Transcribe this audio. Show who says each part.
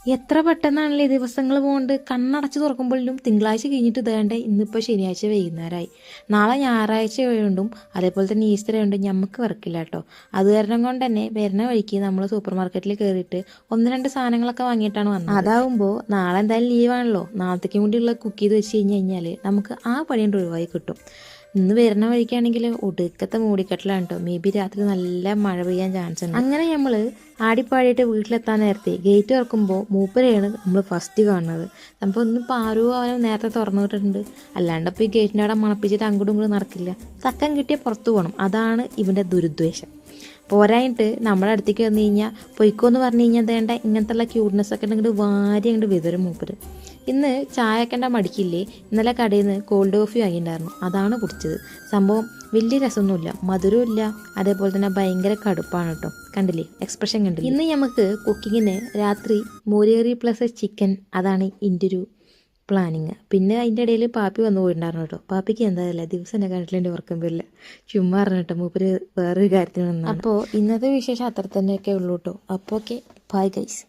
Speaker 1: എത്ര പെട്ടെന്നാണല്ലേ ദിവസങ്ങൾ പോകൊണ്ട് കണ്ണടച്ച് തുറക്കുമ്പോഴും തിങ്കളാഴ്ച കഴിഞ്ഞിട്ട് ഇതേണ്ട ഇന്നിപ്പോൾ ശനിയാഴ്ച വൈകുന്നേരമായി. നാളെ ഞായറാഴ്ച ആയതുകൊണ്ടും അതേപോലെ തന്നെ ഈസ്റ്റർ ആയതുകൊണ്ടും ഞമ്മക്ക് വർക്കില്ല കേട്ടോ. അത് കാരണം കൊണ്ട് തന്നെ വരുന്ന വഴിക്ക് നമ്മൾ സൂപ്പർ മാർക്കറ്റിൽ കയറിയിട്ട് ഒന്ന് രണ്ട് സാധനങ്ങളൊക്കെ വാങ്ങിയിട്ടാണ് വന്നത്. അതാവുമ്പോൾ നാളെ എന്തായാലും ലീവാണല്ലോ, നാളത്തേക്കും കൂടിയുള്ള കുക്ക് ചെയ്ത് വെച്ച് കഴിഞ്ഞാൽ നമുക്ക് ആ പണിയുണ്ട് ഒഴിവായി കിട്ടും. ഇന്ന് വരുന്ന വഴിക്കാണെങ്കിൽ ഒടുക്കത്തെ മൂടിക്കെട്ടലാണ് കേട്ടോ. മേ ബി രാത്രി നല്ല മഴ പെയ്യാൻ ചാൻസ് ഉണ്ട്. അങ്ങനെ നമ്മൾ ആടിപ്പാടിയിട്ട് വീട്ടിലെത്താൻ നേരത്തെ ഗേറ്റ് തുറക്കുമ്പോൾ മൂപ്പരെയാണ് നമ്മൾ ഫസ്റ്റ് കാണുന്നത്. അപ്പോൾ ഒന്നിപ്പോൾ ആരോ അവനും നേരത്തെ തുറന്നിട്ടുണ്ട്, അല്ലാണ്ട് ഇപ്പോൾ ഈ ഗേറ്റിൻ്റെ അവിടെ മണപ്പിച്ചിട്ട് അങ്ങോട്ടും ഇങ്ങോട്ടും നടക്കില്ല. തക്കം കിട്ടിയ പുറത്തു പോകണം, അതാണ് ഇവൻ്റെ ദുരുദ്ദേശം. പോരായിട്ട് നമ്മുടെ അടുത്തേക്ക് വന്നു കഴിഞ്ഞാൽ പൊയ്ക്കോന്ന് പറഞ്ഞു കഴിഞ്ഞാൽ വേണ്ട ഇങ്ങനത്തെ ഉള്ള ക്യൂട്ട്നെസ് ഒക്കെ ഉണ്ടെങ്കിൽ വാരി അങ്ങോട്ട് വിതരും മൂപ്പര്. ഇന്ന് ചായക്കണ്ട മടിക്കില്ലേ, ഇന്നലെ കടയിൽ നിന്ന് കോൾഡ് കോഫി വാങ്ങിയിട്ടുണ്ടായിരുന്നു, അതാണ് കുടിച്ചത്. സംഭവം വലിയ രസമൊന്നുമില്ല, മധുരവും ഇല്ല, അതേപോലെ തന്നെ ഭയങ്കര കടുപ്പാണ് കേട്ടോ. കണ്ടില്ലേ എക്സ്പ്രഷൻ കണ്ടില്ലേ. ഇന്ന് നമുക്ക് കുക്കിങ്ങിന് രാത്രി മോരിയറി പ്ലസ് ചിക്കൻ, അതാണ് ഇതിൻ്റെ ഒരു പ്ലാനിങ്. പിന്നെ അതിൻ്റെ ഇടയിൽ പാപ്പി വന്നു പോയിട്ടുണ്ടായിരുന്നു കേട്ടോ. പാപ്പിക്ക് എന്തായാലും ദിവസം എന്നെ കണ്ടിട്ടില്ല, എൻ്റെ ഉറക്കം വരില്ല, ചുമ്മാ പറഞ്ഞിട്ടോ മൂപ്പര് വേറൊരു കാര്യത്തിന് വന്നു. അപ്പോൾ ഇന്നത്തെ വിശേഷം അത്ര തന്നെയൊക്കെ ഉള്ളൂ കേട്ടോ. അപ്പോൾ ഓക്കെ, ബൈ ഗൈസ്.